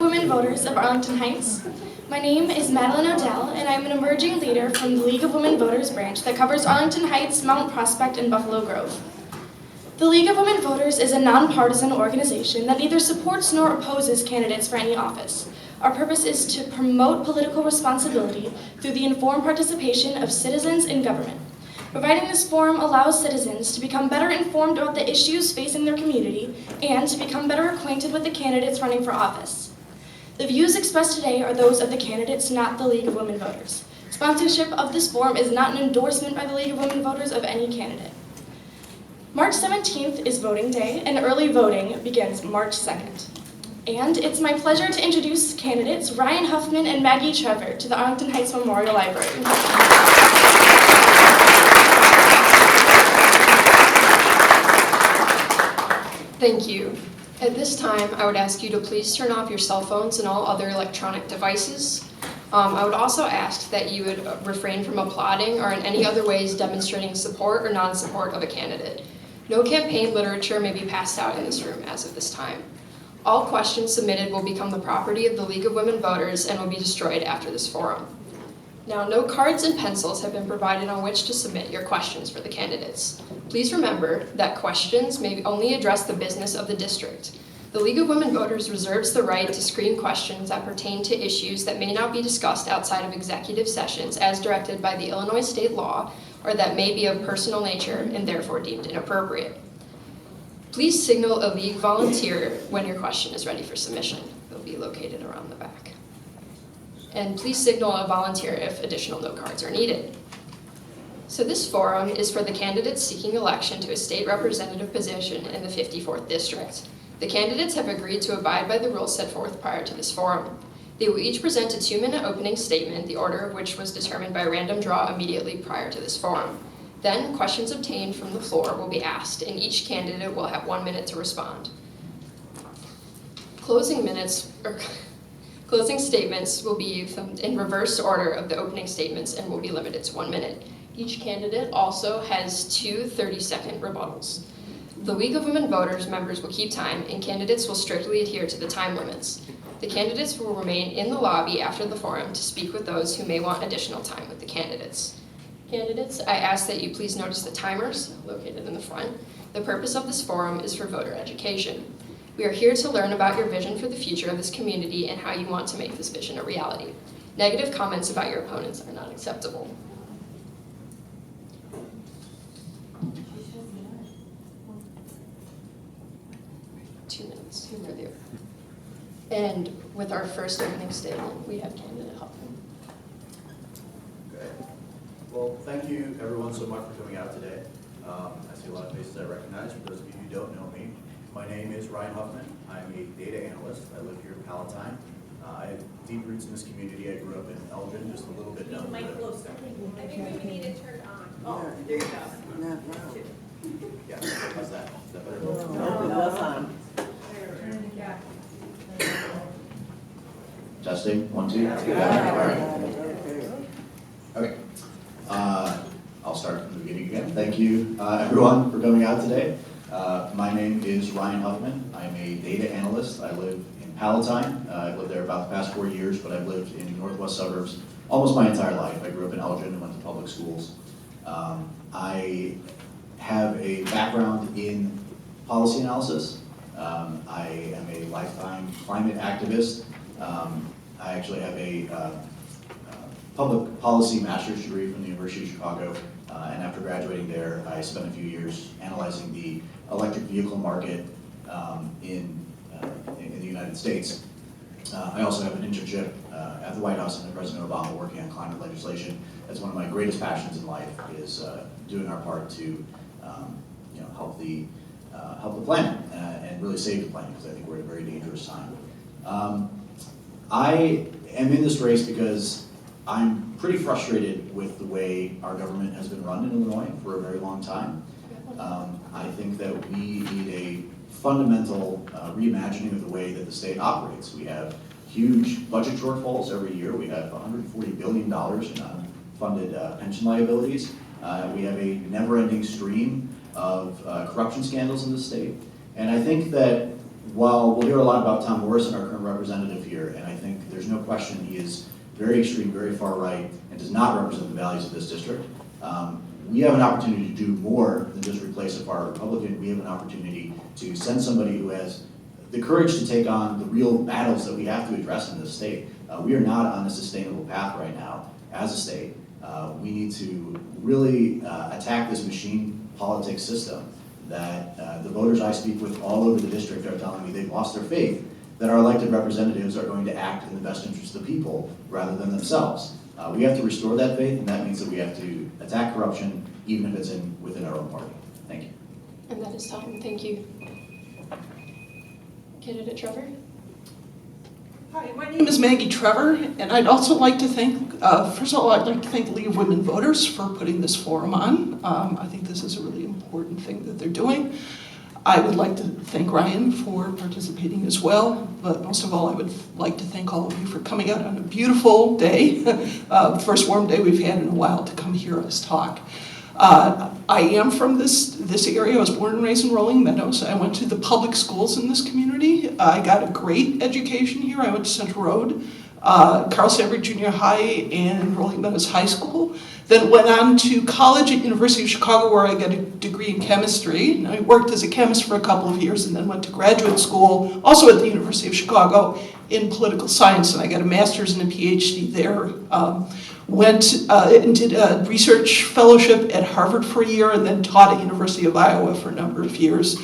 Women voters of Arlington Heights. My name is Madeline Odell, and I'm an emerging leader from the League of Women Voters branch that covers Arlington Heights, Mount Prospect, and Buffalo Grove. The League of Women Voters is a nonpartisan organization that neither supports nor opposes candidates for any office. Our purpose is to promote political responsibility through the informed participation of citizens in government. Providing this forum allows citizens to become better informed about the issues facing their community and to become better acquainted with the candidates running for office. The views expressed today are those of the candidates, not the League of Women Voters. Sponsorship of this forum is not an endorsement by the League of Women Voters of any candidate. March 17th is voting day, and early voting begins March 2nd. And it's my pleasure to introduce candidates Ryan Huffman and Maggie Trevor to the Arlington Heights Memorial Library. Thank you. At this time, I would ask you to please turn off your cell phones and all other electronic devices. I would also ask that you would refrain from applauding or in any other ways demonstrating support or non-support of a candidate. No campaign literature may be passed out in this room as of this time. All questions submitted will become the property of the League of Women Voters and will be destroyed after this forum. Now, no cards and pencils have been provided on which to submit your questions for the candidates. Please remember that questions may only address the business of the district. The League of Women Voters reserves the right to screen questions that pertain to issues that may not be discussed outside of executive sessions as directed by the Illinois state law or that may be of personal nature and therefore deemed inappropriate. Please signal a League volunteer when your question is ready for submission. They'll be located around the back. And please signal a volunteer if additional note cards are needed. So this forum is for the candidates seeking election to a state representative position in the 54th District. The candidates have agreed to abide by the rules set forth prior to this forum. They will each present a 2-minute opening statement, the order of which was determined by random draw immediately prior to this forum. Then questions obtained from the floor will be asked, and each candidate will have 1 minute to respond. Closing statements will be in reverse order of the opening statements and will be limited to 1 minute. Each candidate also has 2 30-second rebuttals. The League of Women Voters members will keep time, and candidates will strictly adhere to the time limits. The candidates will remain in the lobby after the forum to speak with those who may want additional time with the candidates. Candidates, I ask that you please notice the timers located in the front. The purpose of this forum is for voter education. We are here to learn about your vision for the future of this community and how you want to make this vision a reality. Negative comments about your opponents are not acceptable. Two minutes for the opening. And with our first opening statement, we have candidate Huffman. Okay. Well, thank you everyone so much for coming out today. I see a lot of faces I recognize. For those of you who don't know me, my name is Ryan Huffman. I'm a data analyst. I live here in Palatine. I have deep roots in this community. I grew up in Elgin, just a little bit down the road. Closer. I think we need it turned on. Oh, there you go. Yeah, how's that? Is that better? Yeah. Testing, 1, 2. All right. Okay. I'll start from the beginning again. Thank you, everyone, for coming out today. My name is Ryan Huffman. I'm a data analyst. I live in Palatine. I've lived there about the past 4 years, but I've lived in the northwest suburbs almost my entire life. I grew up in Elgin and went to public schools. I have a background in policy analysis. I am a lifetime climate activist. I actually have a public policy master's degree from the University of Chicago. And after graduating there, I spent a few years analyzing the electric vehicle market in the United States. I also have an internship at the White House under President Obama working on climate legislation. That's one of my greatest passions in life, is doing our part to help the planet and really save the planet, because I think we're at a very dangerous time. I am in this race because I'm pretty frustrated with the way our government has been run in Illinois for a very long time. I think that we need a fundamental reimagining of the way that the state operates. We have huge budget shortfalls every year. We have $140 billion in unfunded pension liabilities. We have a never-ending stream of corruption scandals in the state. And I think that while we'll hear a lot about Tom Morrison, our current representative here, there's no question he is very extreme, very far right, and does not represent the values of this district. We have an opportunity to do more than just replace a far Republican. We have an opportunity to send somebody who has the courage to take on the real battles that we have to address in this state. We are not on a sustainable path right now as a state. We need to really attack this machine politics system that the voters I speak with all over the district are telling me they've lost their faith that our elected representatives are going to act in the best interest of the people rather than themselves. We have to restore that faith, and that means that we have to attack corruption, even if it's within our own party. Thank you. And that is time. Thank you. Candidate Trevor? Hi, my name is Maggie Trevor, and I'd also like to thank, first of all, I'd like to thank the League of Women Voters for putting this forum on. I think this is a really important thing that they're doing. I would like to thank Ryan for participating as well, but most of all, I would like to thank all of you for coming out on a beautiful day, first warm day we've had in a while, to come hear us talk. I am from this area. I was born and raised in Rolling Meadows. I went to the public schools in this community. I got a great education here. I went to Central Road, Carl Sandburg Junior High, and Rolling Meadows High School. Then went on to college at University of Chicago, where I got a degree in chemistry. And I worked as a chemist for a couple of years, and then went to graduate school, also at the University of Chicago, in political science, and I got a master's and a PhD there. Went and did a research fellowship at Harvard for a year, and then taught at University of Iowa for a number of years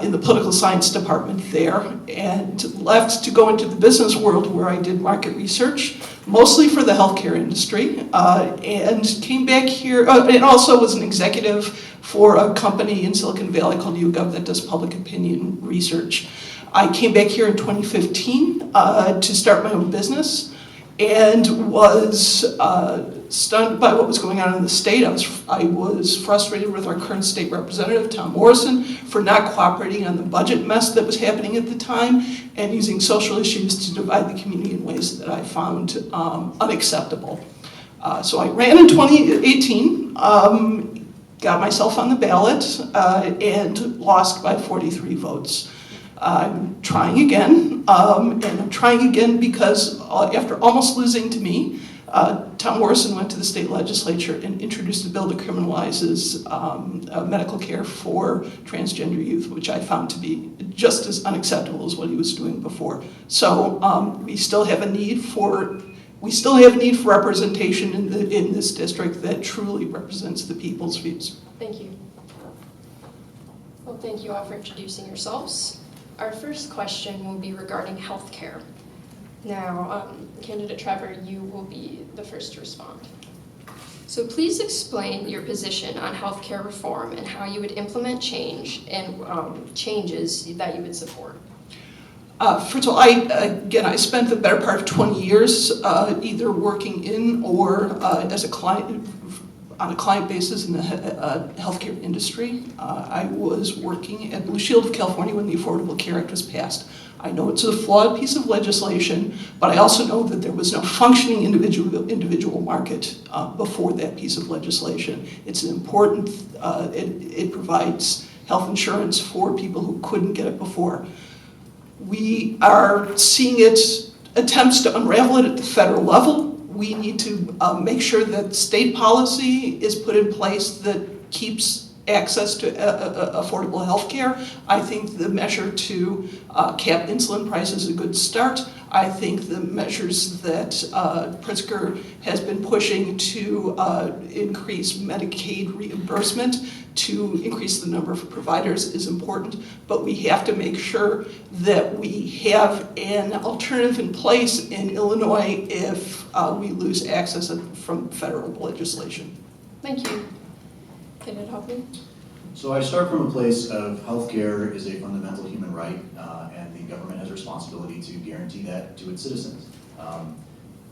in the political science department there, and left to go into the business world, where I did market research, mostly for the healthcare industry, and came back here, and also was an executive for a company in Silicon Valley called YouGov that does public opinion research. I came back here in 2015 to start my own business, and was stunned by what was going on in the state. I was frustrated with our current state representative, Tom Morrison, for not cooperating on the budget mess that was happening at the time, and using social issues to divide the community in ways that I found unacceptable. So I ran in 2018, got myself on the ballot, and lost by 43 votes. I'm trying again, and I'm trying again because after almost losing to me, Tom Morrison went to the state legislature and introduced a bill that criminalizes medical care for transgender youth, which I found to be just as unacceptable as what he was doing before. So we still have a need for representation in this district that truly represents the people's views. Thank you. Well, thank you all for introducing yourselves. Our first question will be regarding health care. Now, Candidate Trevor, you will be the first to respond. So please explain your position on healthcare reform and how you would implement change and changes that you would support. First of all, I spent the better part of 20 years either working in or as a client, on a client basis in the healthcare industry. I was working at Blue Shield of California when the Affordable Care Act was passed. I know it's a flawed piece of legislation, but I also know that there was no functioning individual market before that piece of legislation. It's an important, it provides health insurance for people who couldn't get it before. We are seeing attempts to unravel it at the federal level. We need to make sure that state policy is put in place that keeps access to affordable health care. I think the measure to cap insulin prices is a good start. I think the measures that Pritzker has been pushing to increase Medicaid reimbursement, to increase the number of providers is important, but we have to make sure that we have an alternative in place in Illinois if we lose access from federal legislation. Thank you. Candidate Huffman? So I start from a place of healthcare is a fundamental human right, and the government has a responsibility to guarantee that to its citizens.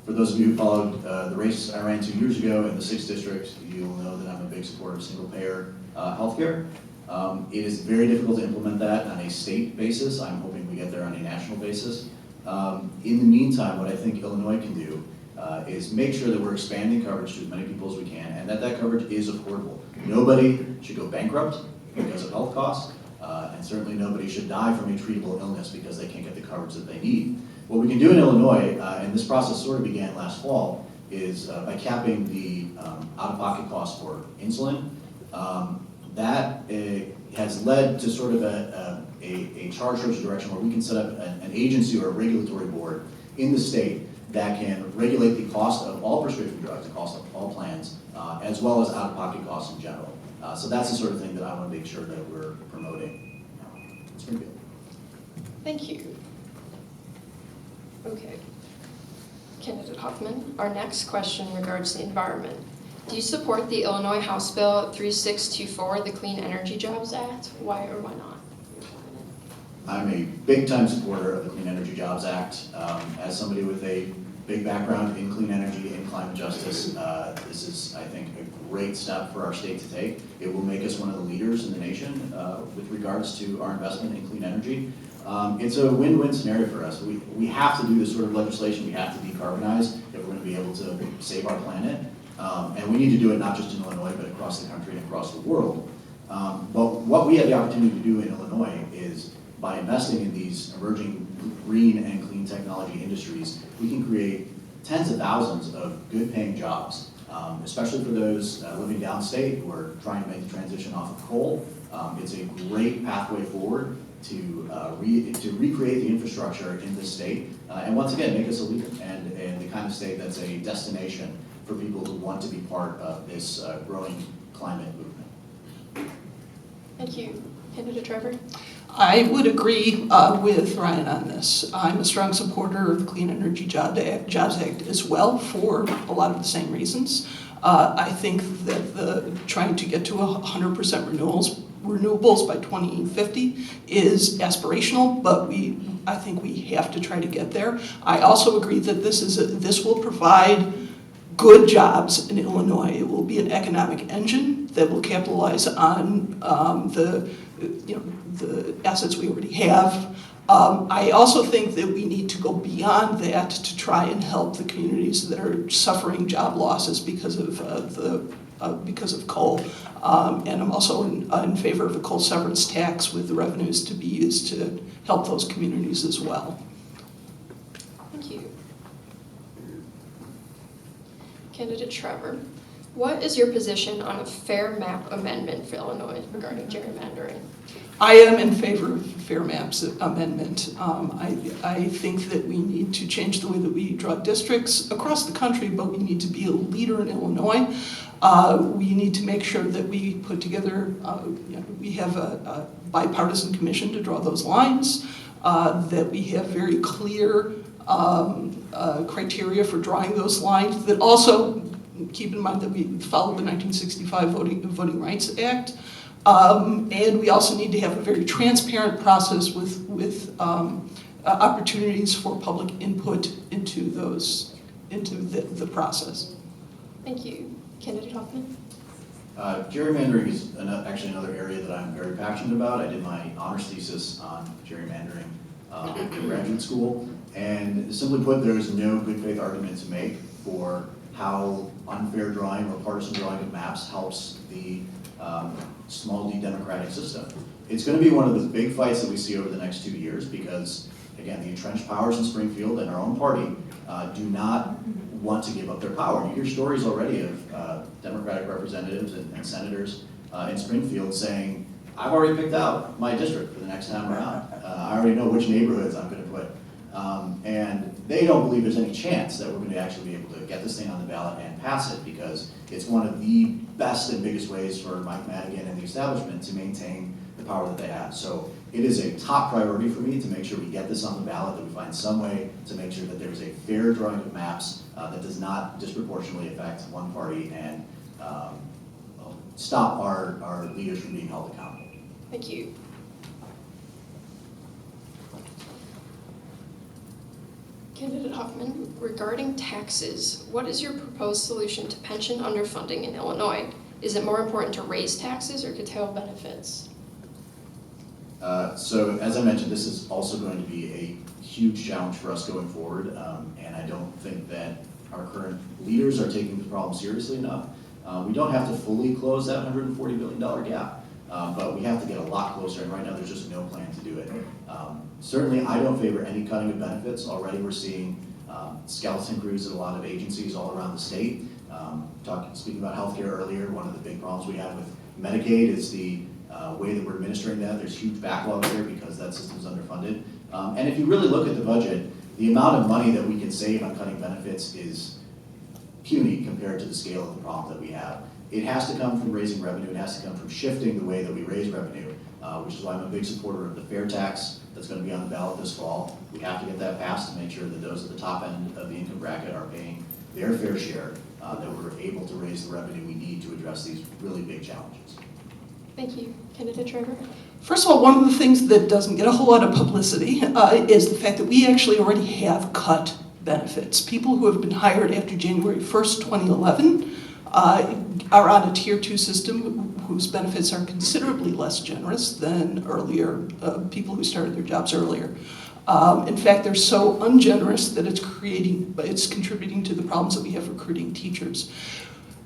For those of you who followed the race I ran 2 years ago in the 6th district, you'll know that I'm a big supporter of single-payer healthcare. It is very difficult to implement that on a state basis. I'm hoping we get there on a national basis. In the meantime, what I think Illinois can do is make sure that we're expanding coverage to as many people as we can, and that coverage is affordable. Nobody should go bankrupt because of health costs, and certainly nobody should die from a treatable illness because they can't get the coverage that they need. What we can do in Illinois, and this process sort of began last fall, is by capping the out-of-pocket cost for insulin. That has led to sort of a charge towards a direction where we can set up an agency or a regulatory board in the state that can regulate the cost of all prescription drugs, the cost of all plans, as well as out-of-pocket costs in general. So that's the sort of thing that I want to make sure that we're promoting in Springfield. Thank you. Okay. Candidate Huffman, our next question regards the environment. Do you support the Illinois House Bill 3624, the Clean Energy Jobs Act? Why or why not? I'm a big-time supporter of the Clean Energy Jobs Act. As somebody with a big background in clean energy and climate justice, this is, I think, a great step for our state to take. It will make us one of the leaders in the nation with regards to our investment in clean energy. It's a win-win scenario for us. We have to do this sort of legislation. We have to decarbonize if we're going to be able to save our planet. And we need to do it not just in Illinois, but across the country and across the world. But what we have the opportunity to do in Illinois is by investing in these emerging green and clean technology industries, we can create tens of thousands of good-paying jobs, especially for those living downstate who are trying to make the transition off of coal. It's a great pathway forward to recreate the infrastructure in this state, and once again, make us a leader and the kind of state that's a destination for people who want to be part of this growing climate movement. Thank you. Candidate Trevor? I would agree with Ryan on this. I'm a strong supporter of the Clean Energy Jobs Act as well for a lot of the same reasons. I think that trying to get to 100% renewables by 2050 is aspirational, but I think we have to try to get there. I also agree that this will provide good jobs in Illinois. It will be an economic engine that will capitalize on the assets we already have. I also think that we need to go beyond that to try and help the communities that are suffering job losses because of coal. And I'm also in favor of a coal severance tax with the revenues to be used to help those communities as well. Thank you. Candidate Trevor, what is your position on a fair map amendment for Illinois regarding gerrymandering? I am in favor of fair maps amendment. I think that we need to change the way that we draw districts across the country, but we need to be a leader in Illinois. We need to make sure that we put together, we have a bipartisan commission to draw those lines, that we have very clear criteria for drawing those lines, that also keep in mind that we followed the 1965 Voting Rights Act. And we also need to have a very transparent process with opportunities for public input into the process. Thank you. Candidate Huffman? Gerrymandering is actually another area that I'm very passionate about. I did my honors thesis on gerrymandering in graduate school. And simply put, there is no good faith argument to make for how unfair drawing or partisan drawing of maps helps the small d democratic system. It's going to be one of the big fights that we see over the next 2 years because, again, the entrenched powers in Springfield and our own party do not want to give up their power. You hear stories already of Democratic representatives and senators in Springfield saying, I've already picked out my district for the next time around. I already know which neighborhoods I'm going to put. And they don't believe there's any chance that we're going to actually be able to get this thing on the ballot and pass it because it's one of the best and biggest ways for Mike Madigan and the establishment to maintain the power that they have. So it is a top priority for me to make sure we get this on the ballot, that we find some way to make sure that there's a fair drawing of maps that does not disproportionately affect one party and stop our leaders from being held accountable. Thank you. Candidate Huffman, regarding taxes, what is your proposed solution to pension underfunding in Illinois? Is it more important to raise taxes or curtail benefits? So as I mentioned, this is also going to be a huge challenge for us going forward, and I don't think that our current leaders are taking the problem seriously enough. We don't have to fully close that $140 billion gap, but we have to get a lot closer, and right now there's just no plan to do it. Certainly, I don't favor any cutting of benefits. Already we're seeing skeleton crews at a lot of agencies all around the state. Speaking about healthcare earlier, one of the big problems we have with Medicaid is the way that we're administering that. There's huge backlog there because that system's underfunded. And if you really look at the budget, the amount of money that we can save on cutting benefits is puny compared to the scale of the problem that we have. It has to come from raising revenue. It has to come from shifting the way that we raise revenue, which is why I'm a big supporter of the fair tax that's going to be on the ballot this fall. We have to get that passed to make sure that those at the top end of the income bracket are paying their fair share, that we're able to raise the revenue we need to address these really big challenges. Thank you. Candidate Trevor? First of all, one of the things that doesn't get a whole lot of publicity is the fact that we actually already have cut benefits. People who have been hired after January 1st, 2011 are on a Tier 2 system whose benefits are considerably less generous than earlier people who started their jobs earlier. In fact, they're so ungenerous that it's contributing to the problems that we have recruiting teachers.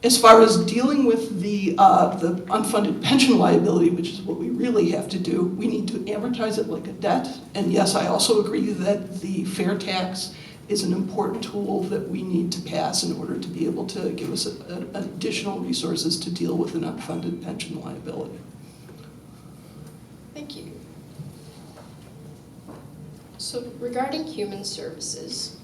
As far as dealing with the unfunded pension liability, which is what we really have to do, we need to amortize it like a debt. And yes, I also agree that the fair tax is an important tool that we need to pass in order to be able to give us additional resources to deal with an unfunded pension liability. Thank you. So regarding human services,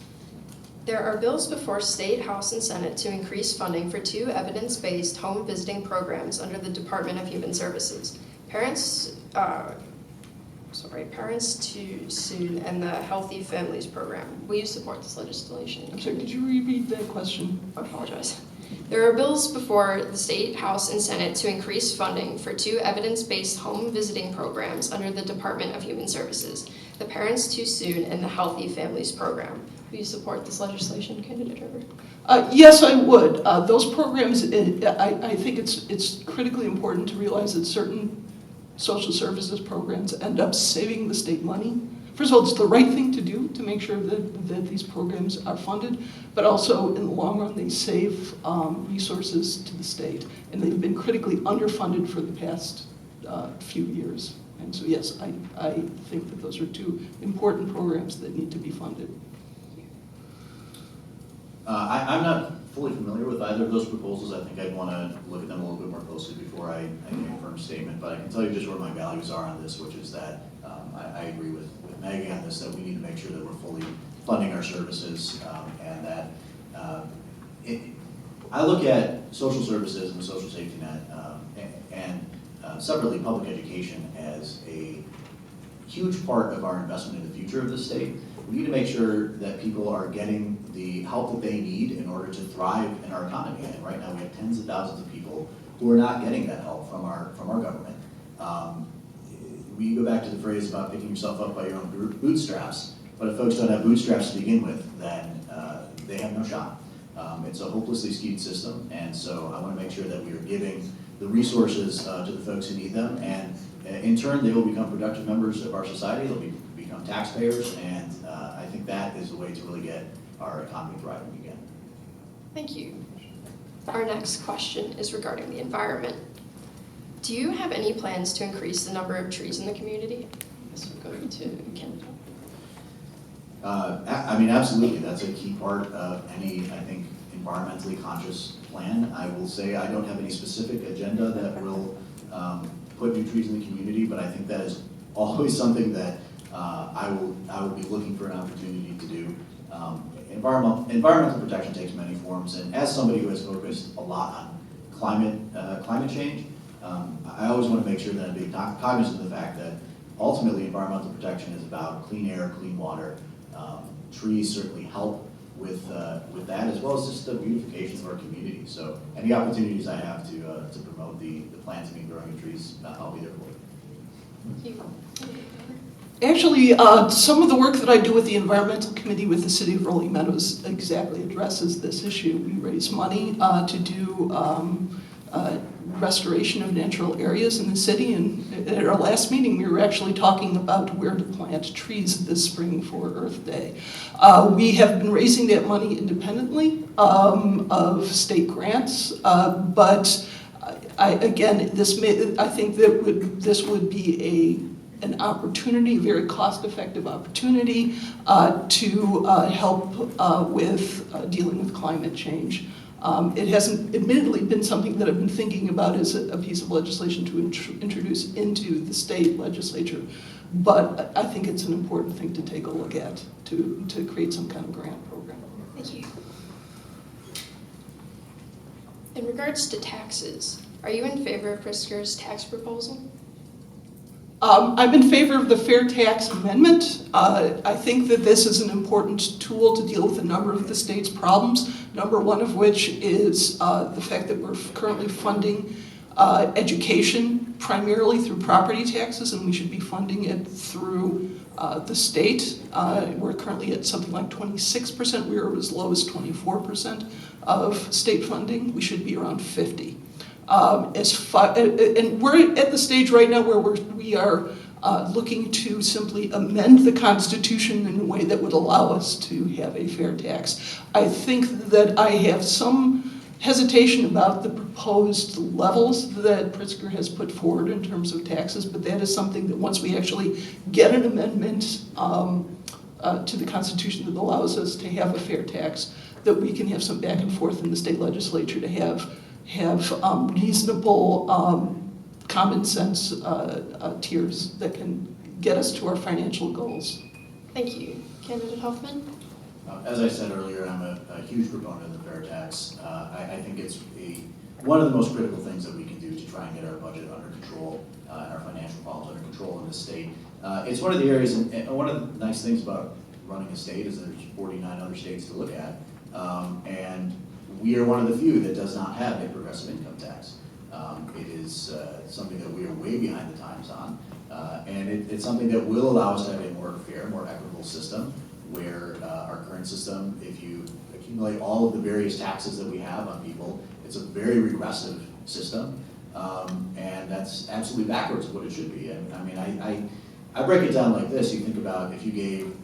there are bills before State, House, and Senate to increase funding for 2 evidence-based home visiting programs under the Department of Human Services. Parents Too Soon and the Healthy Families Program. Will you support this legislation? I'm sorry, could you repeat that question? I apologize. There are bills before the State, House, and Senate to increase funding for 2 evidence-based home visiting programs under the Department of Human Services, the Parents Too Soon and the Healthy Families Program. Will you support this legislation, Candidate Trevor? Yes, I would. Those programs, I think it's critically important to realize that certain social services programs end up saving the state money. First of all, it's the right thing to do to make sure that these programs are funded, but also in the long run, they save resources to the state. And they've been critically underfunded for the past few years. And so yes, I think that those are 2 important programs that need to be funded. I'm not fully familiar with either of those proposals. I think I'd want to look at them a little bit more closely before I make a firm statement. But I can tell you just where my values are on this, which is that I agree with Maggie on this, that we need to make sure that we're fully funding our services and that I look at social services and the social safety net and separately public education as a huge part of our investment in the future of the state. We need to make sure that people are getting the help that they need in order to thrive in our economy. And right now we have tens of thousands of people who are not getting that help from our government. We go back to the phrase about picking yourself up by your own bootstraps, but if folks don't have bootstraps to begin with, then they have no shot. It's a hopelessly skewed system, and so I want to make sure that we are giving the resources to the folks who need them, and in turn they will become productive members of our society. They'll become taxpayers, and I think that is a way to really get our economy thriving again. Thank you. Our next question is regarding the environment. Do you have any plans to increase the number of trees in the community? This will go to Canada. I mean, absolutely. That's a key part of any, I think, environmentally conscious plan. I will say I don't have any specific agenda that will put new trees in the community, but I think that is always something that I will be looking for an opportunity to do. Environmental protection takes many forms, and as somebody who has focused a lot on climate change, I always want to make sure that I'm being cognizant of the fact that ultimately environmental protection is about clean air, clean water. Trees certainly help with that, as well as just the beautification of our community. So any opportunities I have to promote the planting and growing of trees, I'll be there for it. Thank you. Actually, some of the work that I do with the Environmental Committee with the City of Rolling Meadows exactly addresses this issue. We raise money to do restoration of natural areas in the city, and at our last meeting we were actually talking about where to plant trees this spring for Earth Day. We have been raising that money independently of state grants, but I think that this would be an opportunity, a very cost-effective opportunity to help with dealing with climate change. It hasn't admittedly been something that I've been thinking about as a piece of legislation to introduce into the state legislature, but I think it's an important thing to take a look at to create some kind of grant program. Thank you. In regards to taxes, are you in favor of Pritzker's tax proposal? I'm in favor of the fair tax amendment. I think that this is an important tool to deal with a number of the state's problems, number one of which is the fact that we're currently funding education primarily through property taxes, and we should be funding it through the state. We're currently at something like 26%. We were as low as 24% of state funding. We should be around 50%. And we're at the stage right now where we are looking to simply amend the Constitution in a way that would allow us to have a fair tax. I think that I have some hesitation about the proposed levels that Pritzker has put forward in terms of taxes, but that is something that once we actually get an amendment to the Constitution that allows us to have a fair tax, that we can have some back and forth in the state legislature to have reasonable common sense tiers that can get us to our financial goals. Thank you. Candidate Huffman? As I said earlier, I'm a huge proponent of the fair tax. I think it's one of the most critical things that we can do to try and get our budget under control, and our financial problems under control in this state. It's one of the areas, and one of the nice things about running a state is there's 49 other states to look at, and we are one of the few that does not have a progressive income tax. It is something that we are way behind the times on, and it's something that will allow us to have a more fair, more equitable system, where our current system, if you accumulate all of the various taxes that we have on people, it's a very regressive system, and that's absolutely backwards of what it should be. And I mean, I break it down like this. You think about if you gave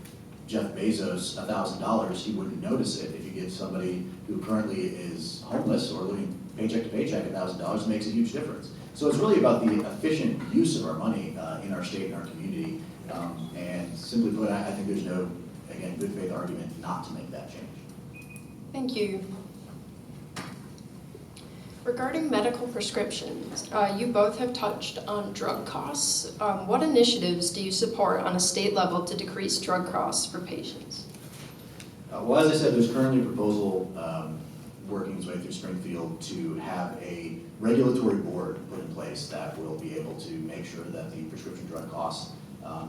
Jeff Bezos $1,000, he wouldn't notice it. If you give somebody who currently is homeless or living paycheck to paycheck $1,000, it makes a huge difference. So it's really about the efficient use of our money in our state and our community. And simply put, I think there's no, again, good faith argument not to make that change. Thank you. Regarding medical prescriptions, you both have touched on drug costs. What initiatives do you support on a state level to decrease drug costs for patients? Well, as I said, there's currently a proposal working its way through Springfield to have a regulatory board put in place that will be able to make sure that the prescription drug costs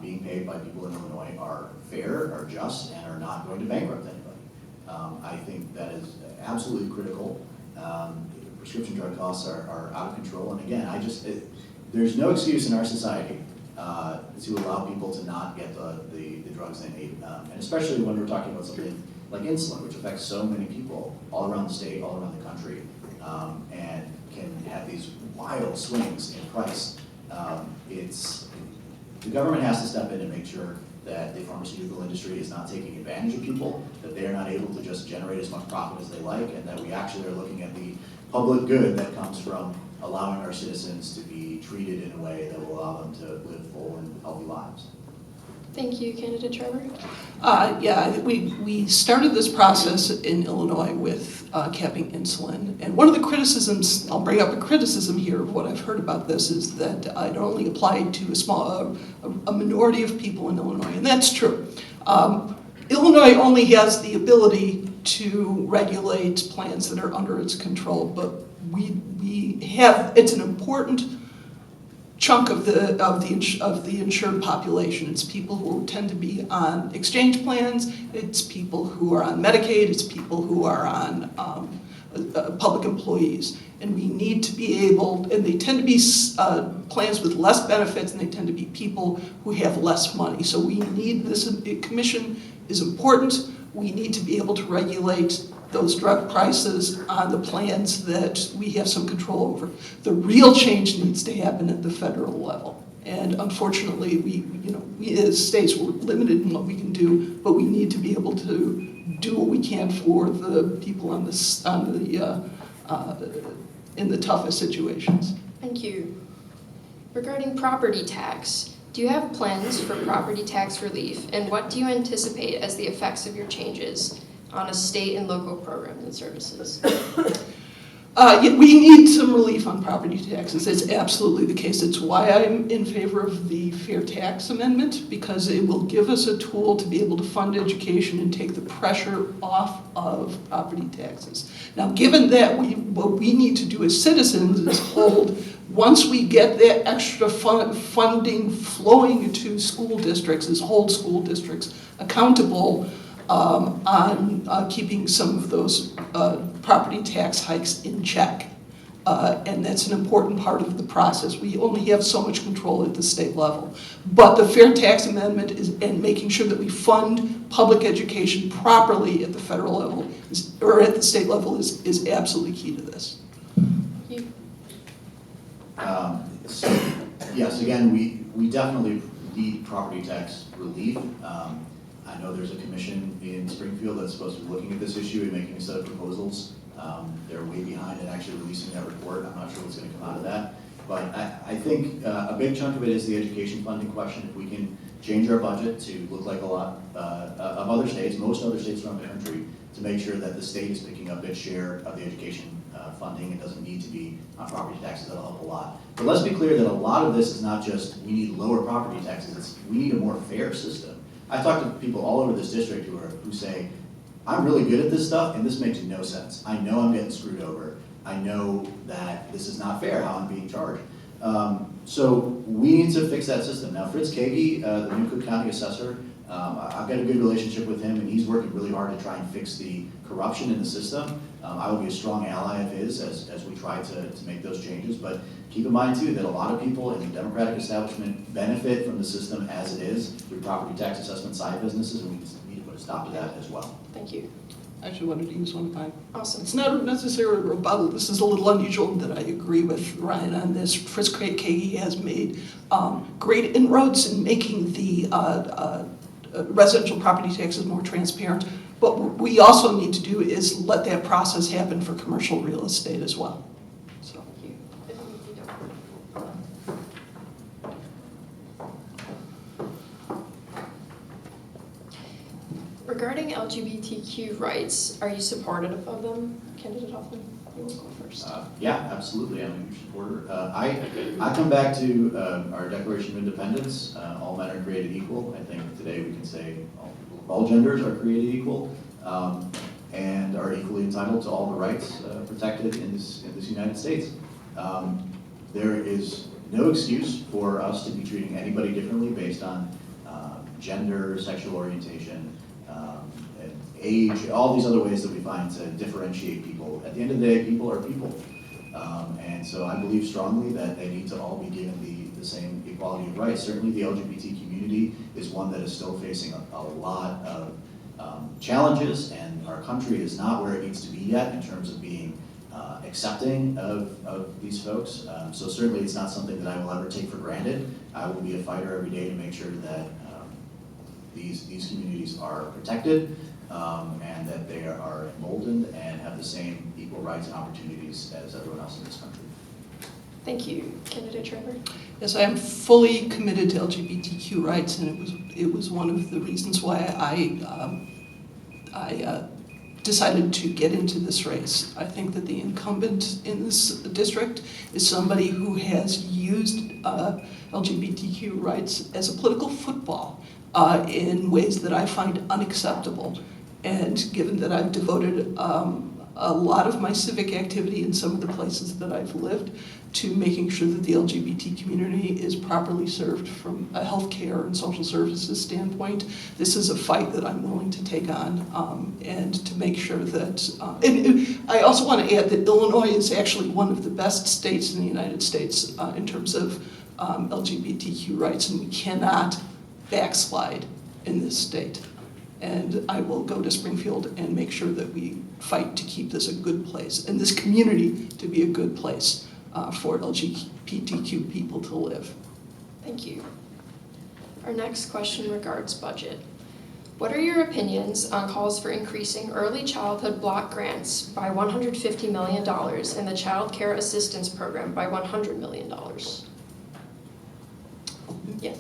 being paid by people in Illinois are fair, are just, and are not going to bankrupt anybody. I think that is absolutely critical. Prescription drug costs are out of control, and again, there's no excuse in our society to allow people to not get the drugs they need, and especially when we're talking about something like insulin, which affects so many people all around the state, all around the country, and can have these wild swings in price. The government has to step in and make sure that the pharmaceutical industry is not taking advantage of people, that they're not able to just generate as much profit as they like, and that we actually are looking at the public good that comes from allowing our citizens to be treated in a way that will allow them to live full and healthy lives. Thank you, Candidate Trevor. Yeah, we started this process in Illinois with capping insulin. And one of the criticisms, I'll bring up a criticism here of what I've heard about this, is that it only applied to a minority of people in Illinois, and that's true. Illinois only has the ability to regulate plans that are under its control, but it's an important chunk of the insured population. It's people who tend to be on exchange plans, it's people who are on Medicaid, it's people who are on public employees. And we need to be able, and they tend to be plans with less benefits, and they tend to be people who have less money. So we need this commission is important. We need to be able to regulate those drug prices on the plans that we have some control over. The real change needs to happen at the federal level. And unfortunately, we as states, we're limited in what we can do, but we need to be able to do what we can for the people on the in the toughest situations. Thank you. Regarding property tax, do you have plans for property tax relief, and what do you anticipate as the effects of your changes on a state and local programs and services? We need some relief on property taxes. It's absolutely the case. It's why I'm in favor of the fair tax amendment, because it will give us a tool to be able to fund education and take the pressure off of property taxes. Now, given that, what we need to do as citizens is once we get that extra funding flowing to school districts, is hold school districts accountable on keeping some of those property tax hikes in check. And that's an important part of the process. We only have so much control at the state level. But the Fair Tax Amendment and making sure that we fund public education properly at the federal level or at the state level is absolutely key to this. So, yes, again, we definitely need property tax relief. I know there's a commission in Springfield that's supposed to be looking at this issue and making a set of proposals. They're way behind in actually releasing that report. I'm not sure what's going to come out of that. But I think a big chunk of it is the education funding question. If we can change our budget to look like a lot of other states, most other states around the country, to make sure that the state is picking up its share of the education funding. It doesn't need to be on property taxes. That'll help a lot. But let's be clear that a lot of this is not just we need lower property taxes. We need a more fair system. I talk to people all over this district who say, I'm really good at this stuff and this makes no sense. I know I'm getting screwed over. I know that this is not fair how I'm being charged. So we need to fix that system. Now, Fritz Kagi, the new Cook County assessor, I've got a good relationship with him, and he's working really hard to try and fix the corruption in the system. I would be a strong ally of his as we try to make those changes. But keep in mind, too, that a lot of people in the Democratic establishment benefit from the system as it is through property tax assessment side businesses, and we need to put a stop to that as well. Thank you. I actually wanted to use one of mine. Awesome. It's not necessarily a rebuttal. This is a little unusual that I agree with Ryan on this. Fritz Kagi has made great inroads in making the residential property taxes more transparent. But what we also need to do is let that process happen for commercial real estate as well. So. Thank you. Regarding LGBTQ rights, are you supportive of them? Candidate Huffman, you will go first. Yeah, absolutely. I'm a huge supporter. I come back to our Declaration of Independence. All men are created equal. I think today we can say all genders are created equal and are equally entitled to all the rights protected in this United States. There is no excuse for us to be treating anybody differently based on gender, sexual orientation, age, all these other ways that we find to differentiate people. At the end of the day, people are people. And so I believe strongly that they need to all be given the same equality of rights. Certainly the LGBT community is one that is still facing a lot of challenges, and our country is not where it needs to be yet in terms of being accepting of these folks. So certainly it's not something that I will ever take for granted. I will be a fighter every day to make sure that these communities are protected and that they are emboldened and have the same equal rights and opportunities as everyone else in this country. Thank you. Candidate Trevor. Yes, I am fully committed to LGBTQ rights, and it was one of the reasons why I decided to get into this race. I think that the incumbent in this district is somebody who has used LGBTQ rights as a political football in ways that I find unacceptable. And given that I've devoted a lot of my civic activity in some of the places that I've lived to making sure that the LGBT community is properly served from a healthcare and social services standpoint, this is a fight that I'm willing to take on and to make sure that, and I also want to add that Illinois is actually one of the best states in the United States in terms of LGBTQ rights, and we cannot backslide in this state. And I will go to Springfield and make sure that we fight to keep this a good place and this community to be a good place for LGBTQ people to live. Thank you. Our next question regards budget. What are your opinions on calls for increasing early childhood block grants by $150 million and the Child Care Assistance Program by $100 million? Yeah.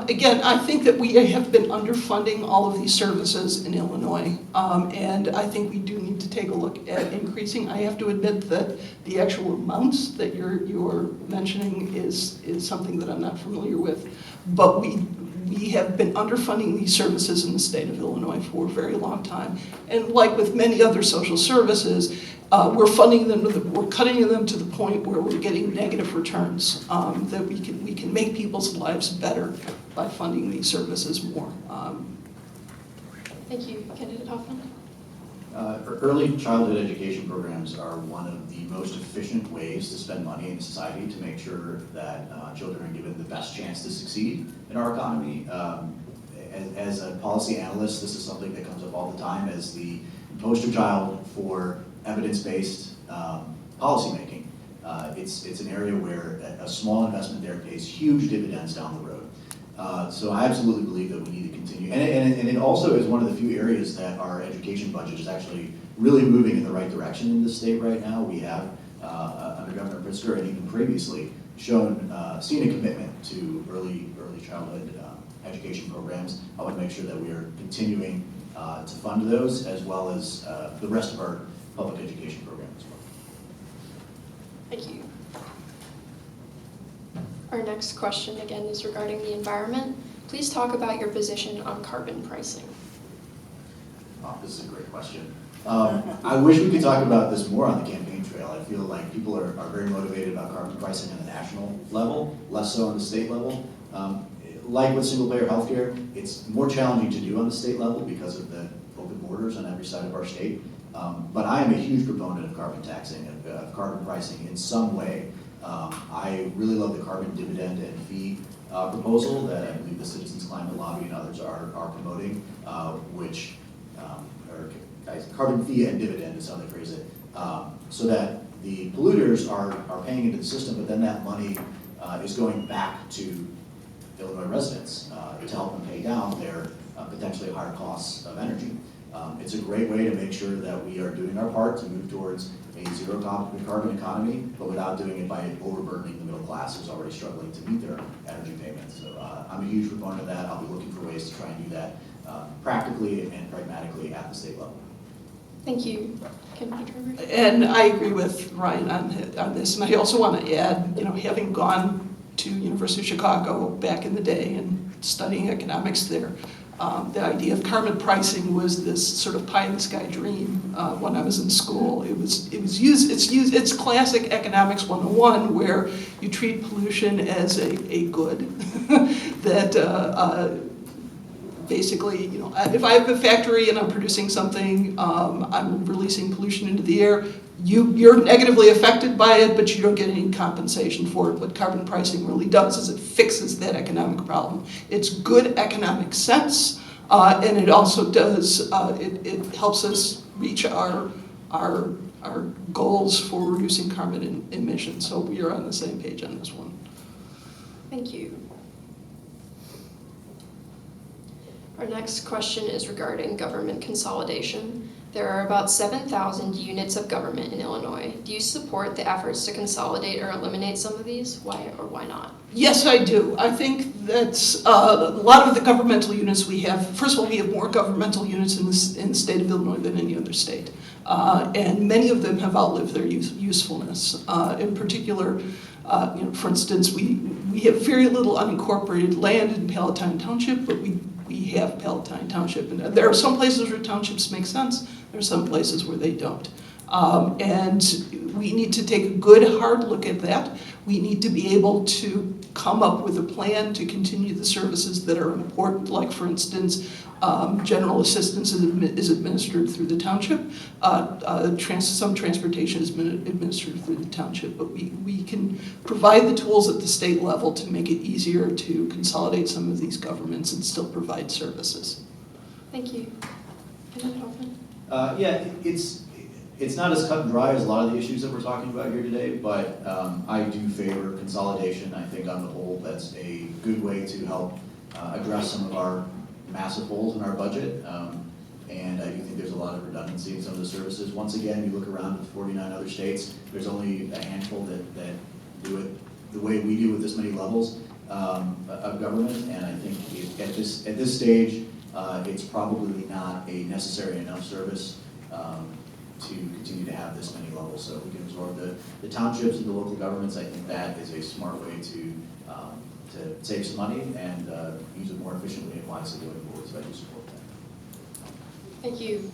Again, I think that we have been underfunding all of these services in Illinois, and I think we do need to take a look at increasing. I have to admit that the actual amounts that you're mentioning is something that I'm not familiar with, but we have been underfunding these services in the state of Illinois for a very long time. And like with many other social services, we're funding them, we're cutting them to the point where we're getting negative returns, that we can make people's lives better by funding these services more. Thank you. Candidate Huffman? Early childhood education programs are one of the most efficient ways to spend money in society to make sure that children are given the best chance to succeed in our economy. As a policy analyst, this is something that comes up all the time as the poster child for evidence-based policymaking. It's an area where a small investment there pays huge dividends down the road. So I absolutely believe that we need to continue. And it also is one of the few areas that our education budget is actually really moving in the right direction in this state right now. We have, under Governor Pritzker and even previously, seen a commitment to early childhood education programs. I want to make sure that we are continuing to fund those as well as the rest of our public education program as well. Thank you. Our next question again is regarding the environment. Please talk about your position on carbon pricing. Oh, this is a great question. I wish we could talk about this more on the campaign trail. I feel like people are very motivated about carbon pricing on the national level, less so on the state level. Like with single-payer healthcare, it's more challenging to do on the state level because of the open borders on every side of our state. But I am a huge proponent of carbon taxing, of carbon pricing in some way. I really love the carbon dividend and fee proposal that I believe the Citizens Climate Lobby and others are promoting, which carbon fee and dividend is how they phrase it, so that the polluters are paying into the system, but then that money is going back to Illinois residents to help them pay down their potentially higher costs of energy. It's a great way to make sure that we are doing our part to move towards a zero carbon economy, but without doing it by overburdening the middle class who's already struggling to meet their energy payments. So I'm a huge proponent of that. I'll be looking for ways to try and do that practically and pragmatically at the state level. Thank you. Candidate Trevor? And I agree with Ryan on this. And I also want to add, having gone to University of Chicago back in the day and studying economics there, the idea of carbon pricing was this sort of pie in the sky dream when I was in school. It's classic economics 101 where you treat pollution as a good that basically, if I have a factory and I'm producing something, I'm releasing pollution into the air. You're negatively affected by it, but you don't get any compensation for it. What carbon pricing really does is it fixes that economic problem. It's good economic sense, and it also does, it helps us reach our goals for reducing carbon emissions. So we are on the same page on this one. Thank you. Our next question is regarding government consolidation. There are about 7,000 units of government in Illinois. Do you support the efforts to consolidate or eliminate some of these? Why or why not? Yes, I do. I think that's a lot of the governmental units we have. First of all, we have more governmental units in the state of Illinois than any other state. And many of them have outlived their usefulness. In particular, for instance, we have very little unincorporated land in Palatine Township, but we have Palatine Township. And there are some places where townships make sense. There are some places where they don't. And we need to take a good, hard look at that. We need to be able to come up with a plan to continue the services that are important, like, for instance, general assistance is administered through the township. Some transportation is administered through the township, but we can provide the tools at the state level to make it easier to consolidate some of these governments and still provide services. Thank you. Candidate Huffman? Yeah, it's not as cut and dry as a lot of the issues that we're talking about here today, but I do favor consolidation. I think on the whole that's a good way to help address some of our massive holes in our budget, and I do think there's a lot of redundancy in some of the services. Once again, you look around at 49 other states, there's only a handful that do it the way we do with this many levels of government, and I think at this stage, it's probably not a necessary enough service to continue to have this many levels. So if we can absorb the townships and the local governments, I think that is a smart way to save some money and use it more efficiently and wisely going forward. So I do support that. Thank you.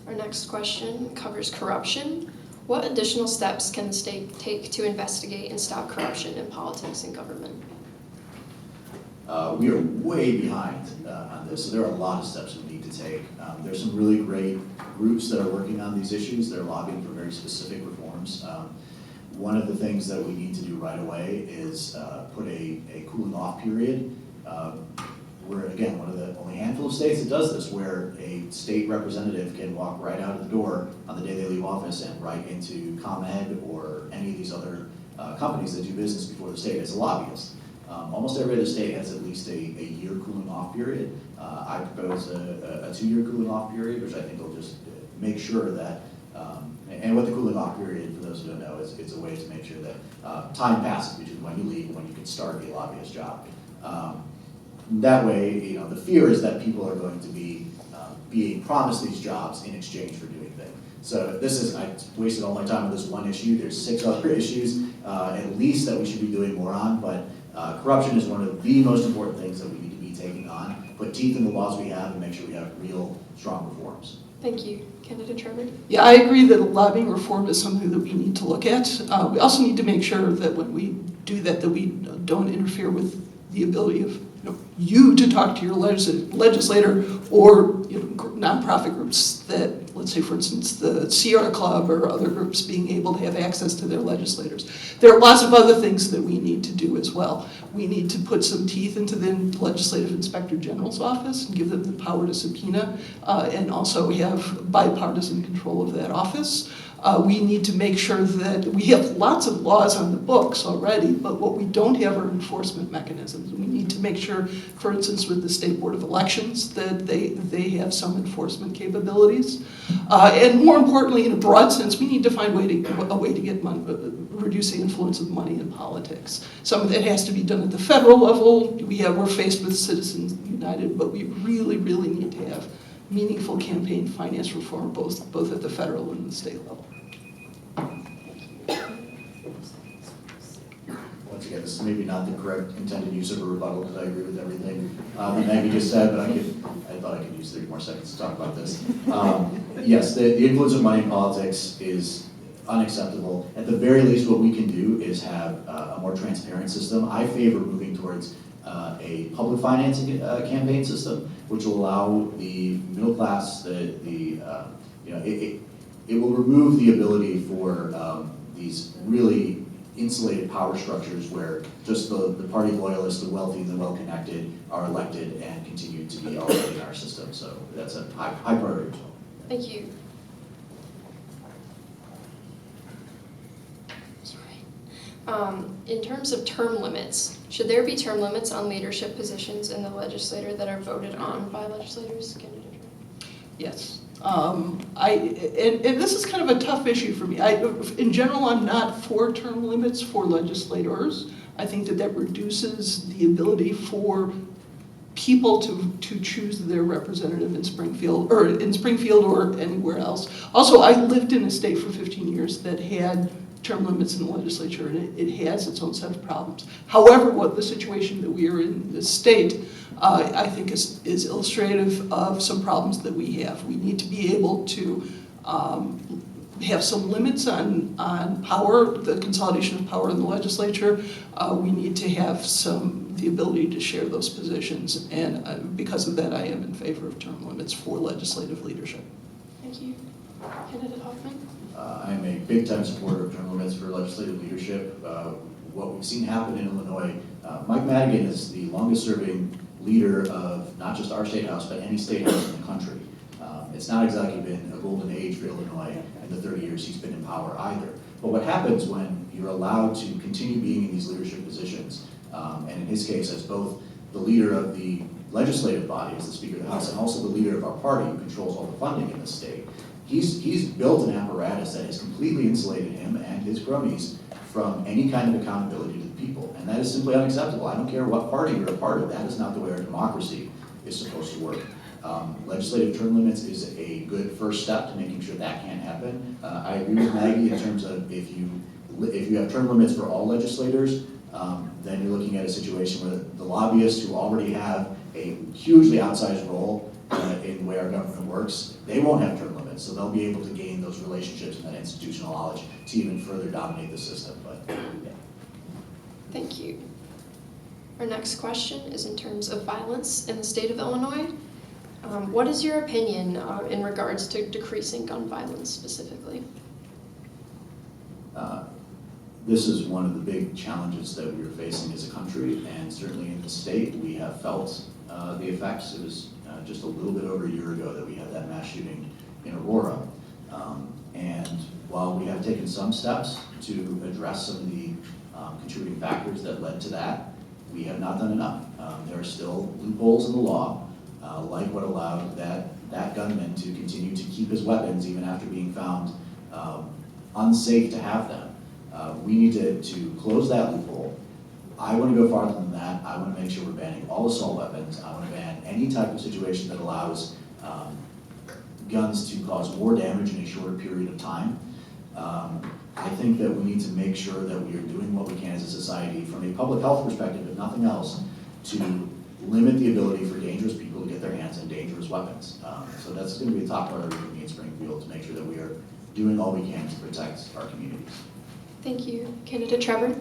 Our next question covers corruption. What additional steps can the state take to investigate and stop corruption in politics and government? We are way behind on this, so there are a lot of steps we need to take. There's some really great groups that are working on these issues. They're lobbying for very specific reforms. One of the things that we need to do right away is put a cooling off period. We're, again, one of the only handful of states that does this, where a state representative can walk right out of the door on the day they leave office and right into ComEd or any of these other companies that do business before the state as a lobbyist. Almost every other state has at least a year cooling off period. I propose a 2-year cooling off period, which I think will just make sure that, and what the cooling off period, for those who don't know, is it's a way to make sure that time passes between when you leave and when you can start a lobbyist job. That way, the fear is that people are going to be being promised these jobs in exchange for doing things. So I wasted all my time on this one issue. There's 6 other issues, at least, that we should be doing more on, but corruption is one of the most important things that we need to be taking on. Put teeth in the laws we have and make sure we have real, strong reforms. Thank you. Candidate Trevor? Yeah, I agree that lobbying reform is something that we need to look at. We also need to make sure that when we do that we don't interfere with the ability of you to talk to your legislator or nonprofit groups that, let's say, for instance, the Sierra Club or other groups being able to have access to their legislators. There are lots of other things that we need to do as well. We need to put some teeth into the Legislative Inspector General's office and give them the power to subpoena and also have bipartisan control of that office. We need to make sure that we have lots of laws on the books already, but what we don't have are enforcement mechanisms. We need to make sure, for instance, with the State Board of Elections, that they have some enforcement capabilities. And more importantly, in a broad sense, we need to find a way to get reduce the influence of money in politics. Some of that has to be done at the federal level. We're faced with Citizens United, but we really, really need to have meaningful campaign finance reform, both at the federal and the state level. Once again, this is maybe not the correct intended use of a rebuttal, because I agree with everything that Maggie just said, but I thought I could use 30 more seconds to talk about this. Yes, the influence of money in politics is unacceptable. At the very least, what we can do is have a more transparent system. I favor moving towards a public financing campaign system, which will allow the middle class, it will remove the ability for these really insulated power structures where just the party loyalists, the wealthy and the well-connected are elected and continue to be already in our system. So that's a high priority as well. Thank you. In terms of term limits, should there be term limits on leadership positions in the legislature that are voted on by legislators? Yes. And this is kind of a tough issue for me. In general, I'm not for term limits for legislators. I think that reduces the ability for people to choose their representative in Springfield or anywhere else. Also, I lived in a state for 15 years that had term limits in the legislature, and it has its own set of problems. However, what the situation that we are in this state, I think is illustrative of some problems that we have. We need to be able to have some limits on power, the consolidation of power in the legislature. We need to have the ability to share those positions, and because of that, I am in favor of term limits for legislative leadership. Thank you. Candidate Huffman? I'm a big-time supporter of term limits for legislative leadership. What we've seen happen in Illinois, Mike Madigan is the longest-serving leader of not just our state house, but any state house in the country. It's not exactly been a golden age for Illinois in the 30 years he's been in power either. But what happens when you're allowed to continue being in these leadership positions, And in his case, as both the leader of the legislative body, as the Speaker of the House, and also the leader of our party who controls all the funding in the state, he's built an apparatus that has completely insulated him and his cronies from any kind of accountability to the people. And that is simply unacceptable. I don't care what party you're a part of. That is not the way our democracy is supposed to work. Legislative term limits is a good first step to making sure that can't happen. I agree with Maggie in terms of if you have term limits for all legislators, then you're looking at a situation where the lobbyists who already have a hugely outsized role in the way our government works, they won't have term limits, so they'll be able to gain those relationships and that institutional knowledge to even further dominate the system. But yeah. Thank you. Our next question is in terms of violence in the state of Illinois. What is your opinion in regards to decreasing gun violence specifically? This is one of the big challenges that we are facing as a country, and certainly in the state, we have felt the effects. It was just a little bit over a year ago that we had that mass shooting in Aurora. And while we have taken some steps to address some of the contributing factors that led to that, we have not done enough. There are still loopholes in the law, like what allowed that gunman to continue to keep his weapons even after being found unsafe to have them. We need to close that loophole. I want to go farther than that. I want to make sure we're banning all assault weapons. I want to ban any type of situation that allows guns to cause more damage in a shorter period of time. I think that we need to make sure that we are doing what we can as a society from a public health perspective, if nothing else, to limit the ability for dangerous people to get their hands on dangerous weapons. So that's going to be a top priority for me in Springfield, to make sure that we are doing all we can to protect our communities. Thank you. Candidate Trevor?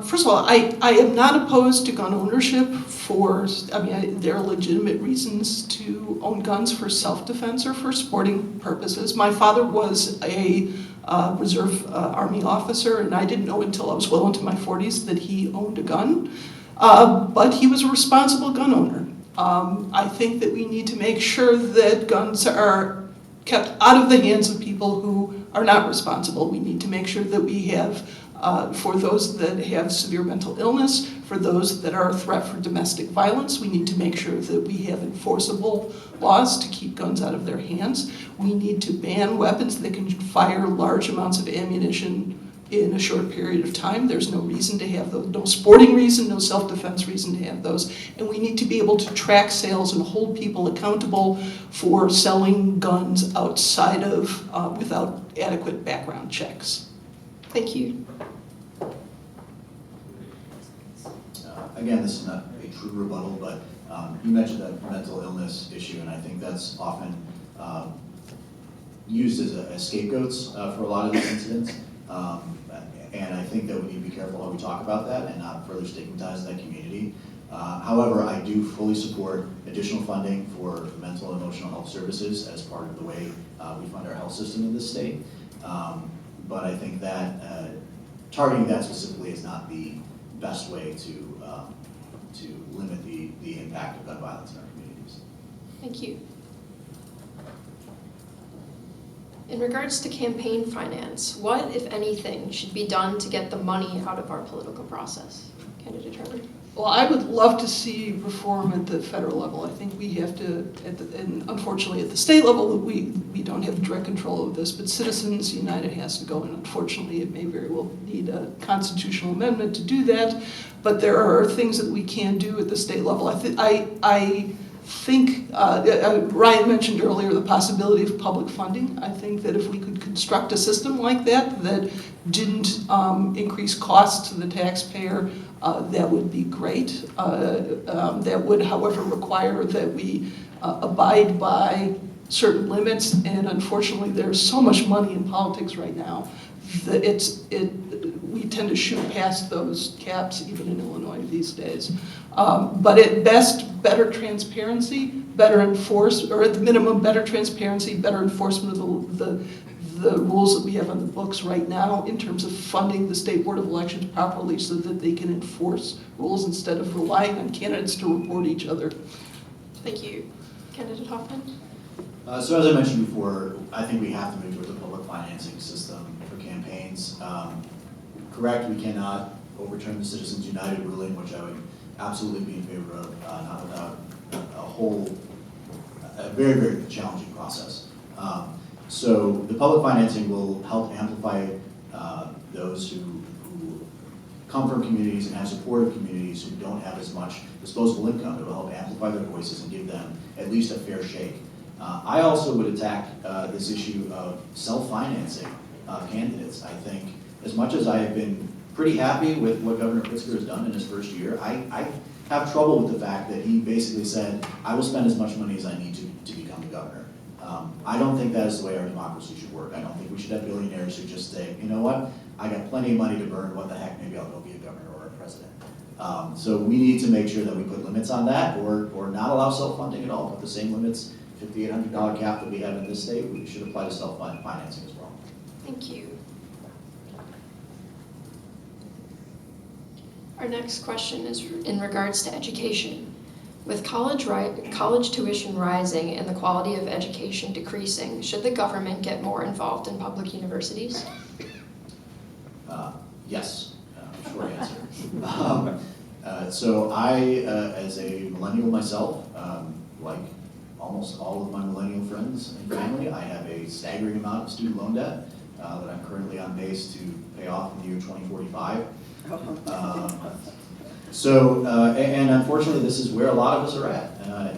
First of all, I am not opposed to gun ownership there are legitimate reasons to own guns for self-defense or for sporting purposes. My father was a reserve Army officer, and I didn't know until I was well into my 40s that he owned a gun, but he was a responsible gun owner. I think that we need to make sure that guns are kept out of the hands of people who are not responsible. We need to make sure that we have, for those that have severe mental illness, for those that are a threat for domestic violence, we need to make sure that we have enforceable laws to keep guns out of their hands. We need to ban weapons that can fire large amounts of ammunition in a short period of time. There's no reason to have those, no sporting reason, no self-defense reason to have those. And we need to be able to track sales and hold people accountable for selling guns outside of, without adequate background checks. Thank you. Again, this is not a true rebuttal, but you mentioned that mental illness issue, and I think that's often used as scapegoats for a lot of these incidents. And I think that we need to be careful how we talk about that and not further stigmatize that community. However, I do fully support additional funding for mental and emotional health services as part of the way we fund our health system in this state. But I think that targeting that specifically is not the best way to limit the impact of gun violence in our communities. Thank you. In regards to campaign finance, what, if anything, should be done to get the money out of our political process? Candidate Trevor? Well, I would love to see reform at the federal level. I think we have to, and unfortunately at the state level, we don't have direct control of this, but Citizens United has to go, and unfortunately it may very well need a constitutional amendment to do that, but there are things that we can do at the state level. I think Ryan mentioned earlier the possibility of public funding. I think that if we could construct a system like that didn't increase costs to the taxpayer, that would be great. That would, however, require that we abide by certain limits, and unfortunately there's so much money in politics right now that we tend to shoot past those caps even in Illinois these days. But at best, better transparency, better enforcement, or at the minimum, better transparency, better enforcement of the rules that we have on the books right now in terms of funding the State Board of Elections properly so that they can enforce rules instead of relying on candidates to report each other. Thank you. Candidate Huffman? So as I mentioned before, I think we have to move towards a public financing system for campaigns. Correct, we cannot overturn the Citizens United ruling, which I would absolutely be in favor of, not without a very, very challenging process. So the public financing will help amplify those who come from communities and have supportive communities who don't have as much disposable income. It will help amplify their voices and give them at least a fair shake. I also would attack this issue of self-financing candidates. I think as much as I have been pretty happy with what Governor Pritzker has done in his first year, I have trouble with the fact that he basically said, I will spend as much money as I need to become the governor. I don't think that is the way our democracy should work. I don't think we should have billionaires who just say, you know what, I got plenty of money to burn, what the heck, maybe I'll go be a governor or a president. So we need to make sure that we put limits on that or not allow self-funding at all. Put the same limits, $5,800 cap that we have in this state, we should apply to self-financing as well. Thank you. Our next question is in regards to education. With college tuition rising and the quality of education decreasing, should the government get more involved in public universities? Yes, short answer. So I, as a millennial myself, like almost all of my millennial friends and family, I have a staggering amount of student loan debt that I'm currently on pace to pay off in the year 2045. And unfortunately, this is where a lot of us are at.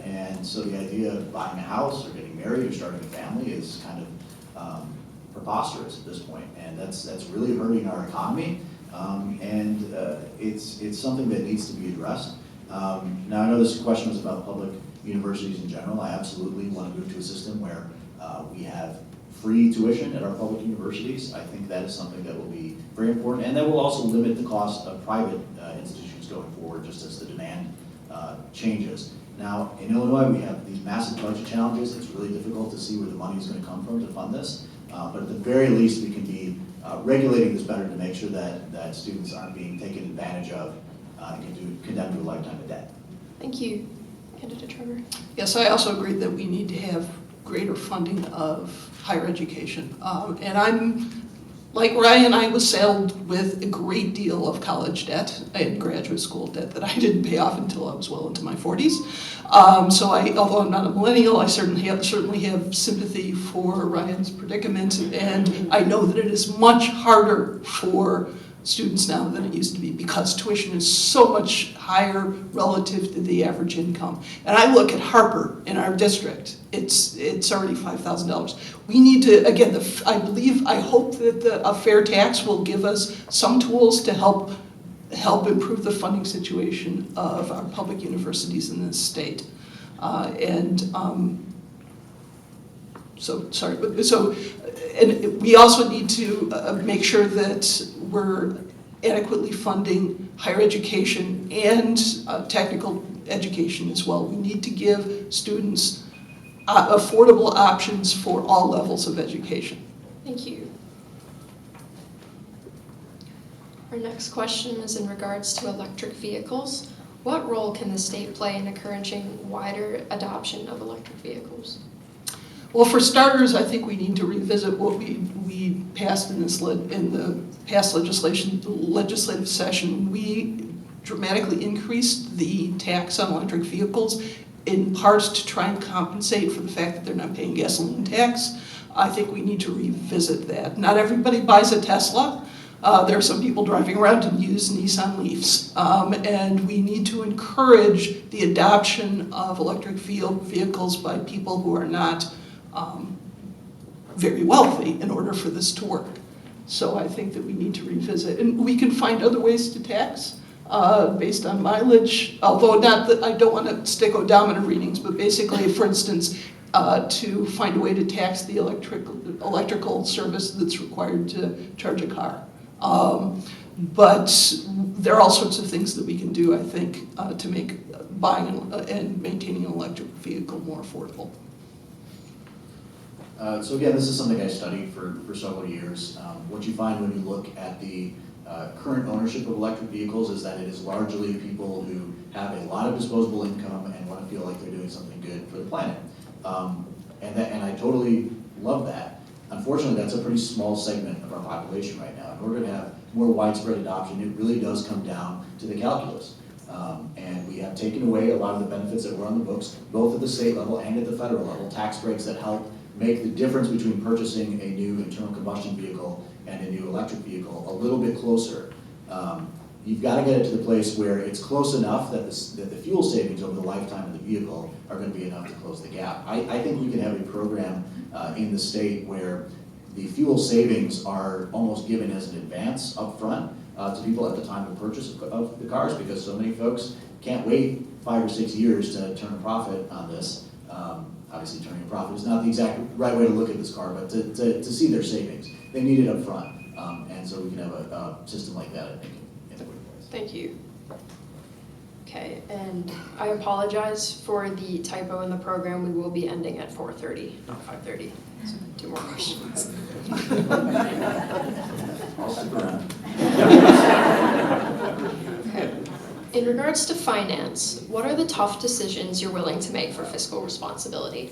And so the idea of buying a house or getting married or starting a family is kind of preposterous at this point. And that's really hurting our economy. It's something that needs to be addressed. Now, I know this question was about public universities in general. I absolutely want to move to a system where we have free tuition at our public universities. I think that is something that will be very important, and that will also limit the cost of private institutions going forward, just as the demand changes. Now, in Illinois, we have these massive budget challenges. It's really difficult to see where the money is going to come from to fund this, but at the very least, we can be regulating this better to make sure that students aren't being taken advantage of and condemned to a lifetime of debt. Thank you. Candidate Trevor. Yes, I also agree that we need to have greater funding of higher education. And I'm, like Ryan, I was saddled with a great deal of college debt and graduate school debt that I didn't pay off until I was well into my 40s. So although I'm not a millennial, I certainly have sympathy for Ryan's predicament, and I know that it is much harder for students now than it used to be because tuition is so much higher relative to the average income. And I look at Harper in our district, it's already $5,000. We need to, again, I hope that a fair tax will give us some tools to help improve the funding situation of our public universities in this state. And we also need to make sure that we're adequately funding higher education and technical education as well. We need to give students affordable options for all levels of education. Thank you. Our next question is in regards to electric vehicles. What role can the state play in encouraging wider adoption of electric vehicles? Well, for starters, I think we need to revisit what we passed in the past legislative session. We dramatically increased the tax on electric vehicles, in part to try and compensate for the fact that they're not paying gasoline tax. I think we need to revisit that. Not everybody buys a Tesla. There are some people driving around in used Nissan Leafs, and we need to encourage the adoption of electric vehicles by people who are not very wealthy in order for this to work. So I think that we need to revisit, and we can find other ways to tax based on mileage, although not that I don't want to stick odometer readings, but basically, for instance, to find a way to tax the electrical service that's required to charge a car. But there are all sorts of things that we can do, I think, to make buying and maintaining an electric vehicle more affordable. So again, this is something I studied for several years. What you find when you look at the current ownership of electric vehicles is that it is largely people who have a lot of disposable income and want to feel like they're doing something good for the planet. And I totally love that. Unfortunately, that's a pretty small segment of our population right now. In order to have more widespread adoption, it really does come down to the calculus. And we have taken away a lot of the benefits that were on the books, both at the state level and at the federal level, tax breaks that help make the difference between purchasing a new internal combustion vehicle and a new electric vehicle a little bit closer. You've got to get it to the place where it's close enough that the fuel savings over the lifetime of the vehicle are going to be enough to close the gap. I think we can have a program in the state where the fuel savings are almost given as an advance up front to people at the time of purchase of the cars, because so many folks can't wait 5 or 6 years to turn a profit on this. Obviously, turning a profit is not the exact right way to look at this car, but to see their savings. They need it up front. And so we can have a system like that, I think, in the workplace. Thank you. Okay, and I apologize for the typo in the program. We will be ending at 4:30, not 5:30. So 2 more questions. I'll stick around. Okay. In regards to finance, what are the tough decisions you're willing to make for fiscal responsibility?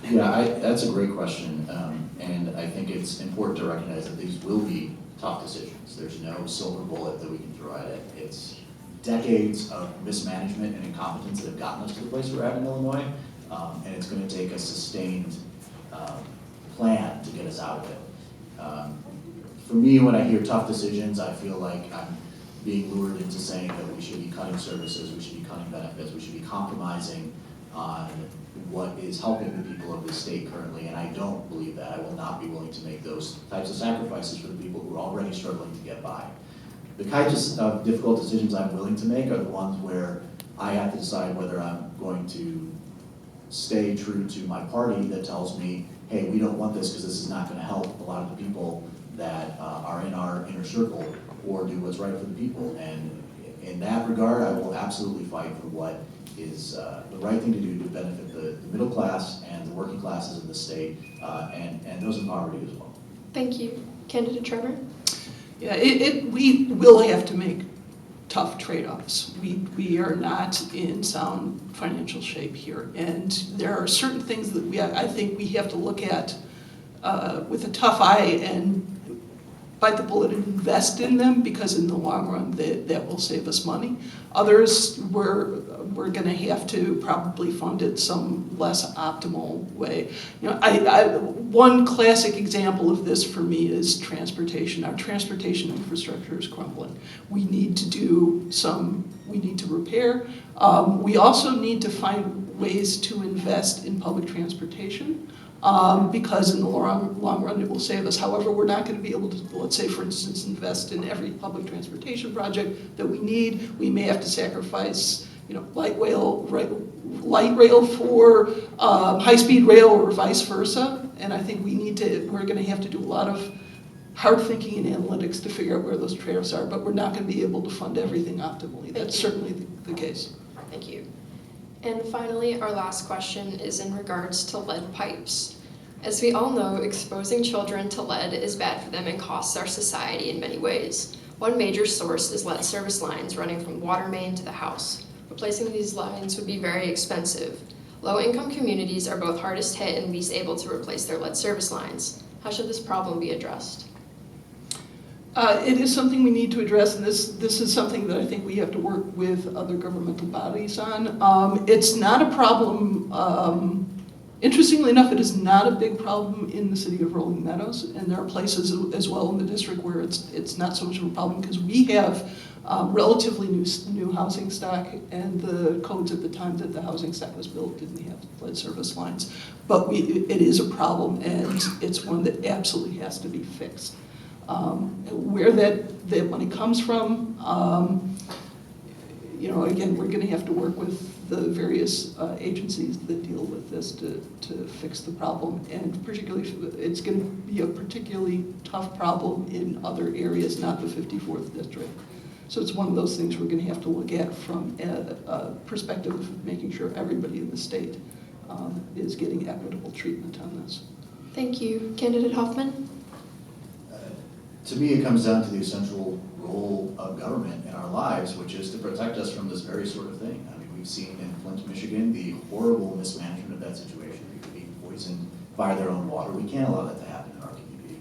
Yeah, that's a great question, and I think it's important to recognize that these will be tough decisions. There's no silver bullet that we can throw at it. It's decades of mismanagement and incompetence that have gotten us to the place we're at in Illinois, and it's going to take a sustained plan to get us out of it. For me, when I hear tough decisions, I feel like I'm being lured into saying that we should be cutting services, we should be cutting benefits, we should be compromising on what is helping the people of the state currently, and I don't believe that. I will not be willing to make those types of sacrifices for the people who are already struggling to get by. The kinds of difficult decisions I'm willing to make are the ones where I have to decide whether I'm going to stay true to my party that tells me, hey, we don't want this because this is not going to help a lot of the people that are in our inner circle, or do what's right for the people. And in that regard, I will absolutely fight for what is the right thing to do to benefit the middle class and the working classes of the state, and those in poverty as well. Thank you. Candidate Trevor? Yeah, we will have to make tough trade-offs. We are not in sound financial shape here, and there are certain things that I think we have to look at with a tough eye and bite the bullet and invest in them, because in the long run that will save us money. Others, we're going to have to probably fund it some less optimal way. You know, one classic example of this for me is transportation. Our transportation infrastructure is crumbling. We need to repair. We also need to find ways to invest in public transportation. Because in the long run it will save us. However, we're not going to be able to, let's say for instance, invest in every public transportation project that we need. We may have to sacrifice, light rail for high-speed rail, or vice versa. And I think we're going to have to do a lot of hard thinking and analytics to figure out where those trade-offs are, but we're not going to be able to fund everything optimally. That's certainly the case. Thank you. And finally, our last question is in regards to lead pipes. As we all know, exposing children to lead is bad for them and costs our society in many ways. One major source is lead service lines running from water main to the house. Replacing these lines would be very expensive. Low-income communities are both hardest hit and least able to replace their lead service lines. How should this problem be addressed? It is something we need to address, and this is something that I think we have to work with other governmental bodies on. It's not a problem, interestingly enough, it is not a big problem in the city of Rolling Meadows, and there are places as well in the district where it's not so much of a problem, because we have relatively new housing stock, and the codes at the time that the housing stock was built didn't have lead service lines. But it is a problem, and it's one that absolutely has to be fixed. Where that money comes from, again, we're going to have to work with the various agencies that deal with this to fix the problem. And particularly, it's going to be a particularly tough problem in other areas, not the 54th district. So it's one of those things we're going to have to look at from a perspective of making sure everybody in the state is getting equitable treatment on this. Thank you. Candidate Huffman? To me, it comes down to the essential role of government in our lives, which is to protect us from this very sort of thing. I mean, we've seen in Flint, Michigan, the horrible mismanagement of that situation. People being poisoned by their own water. We can't allow that to happen in our community.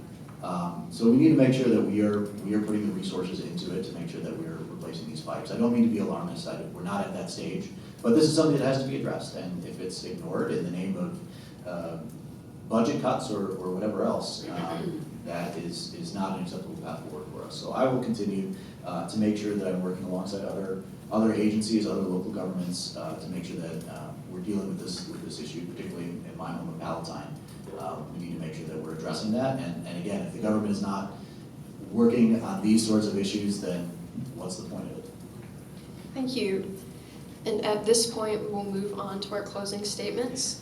So we need to make sure that we are putting the resources into it to make sure that we're replacing these pipes. I don't mean to be alarmist, we're not at that stage, but this is something that has to be addressed, and if it's ignored in the name of budget cuts or whatever else, that is not an acceptable path forward for us. So I will continue to make sure that I'm working alongside other agencies, other local governments, to make sure that we're dealing with this issue, particularly in my home of Palatine. We need to make sure that we're addressing that, and again, if the government is not working on these sorts of issues, then what's the point of it? Thank you. And at this point, we will move on to our closing statements.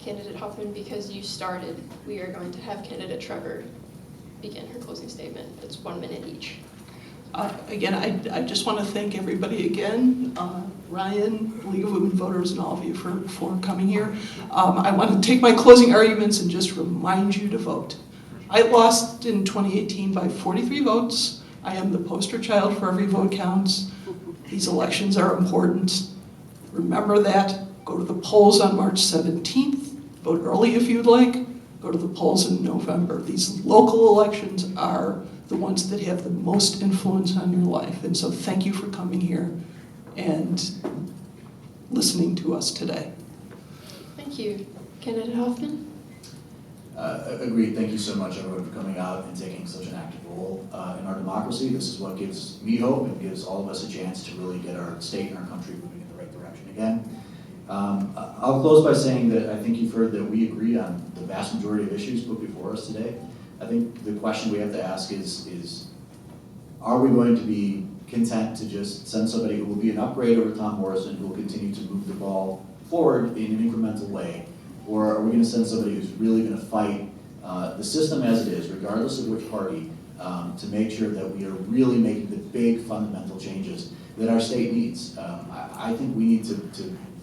Candidate Huffman, because you started, we are going to have candidate Trevor begin her closing statement. It's 1 minute each. Again, I just want to thank everybody again, Ryan, League of Women Voters, and all of you for coming here. I want to take my closing arguments and just remind you to vote. I lost in 2018 by 43 votes. I am the poster child for every vote counts. These elections are important. Remember that. Go to the polls on March 17th. Vote early if you'd like. Go to the polls in November. These local elections are the ones that have the most influence on your life. And so thank you for coming here and listening to us today. Thank you. Candidate Huffman? Agreed. Thank you so much, everyone, for coming out and taking such an active role in our democracy. This is what gives me hope and gives all of us a chance to really get our state and our country moving in the right direction again. I'll close by saying that I think you've heard that we agree on the vast majority of issues put before us today. I think the question we have to ask is are we going to be content to just send somebody who will be an upgrade over Tom Morrison, who will continue to move the ball forward in an incremental way? Or are we going to send somebody who's really going to fight the system as it is, regardless of which party, to make sure that we are really making the big fundamental changes that our state needs? I think we need to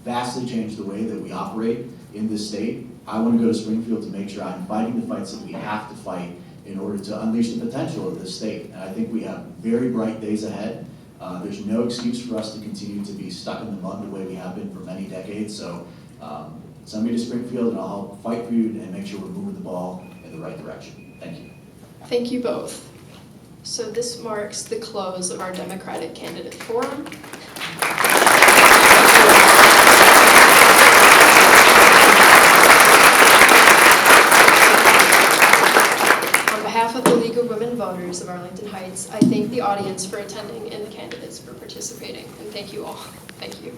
vastly change the way that we operate in this state. I want to go to Springfield to make sure I'm fighting the fights that we have to fight in order to unleash the potential of this state. And I think we have very bright days ahead. There's no excuse for us to continue to be stuck in the mud the way we have been for many decades. So send me to Springfield and I'll help fight for you and make sure we're moving the ball in the right direction. Thank you. Thank you both. So this marks the close of our Democratic Candidate Forum. On behalf of the League of Women Voters of Arlington Heights, I thank the audience for attending and the candidates for participating. And thank you all. Thank you.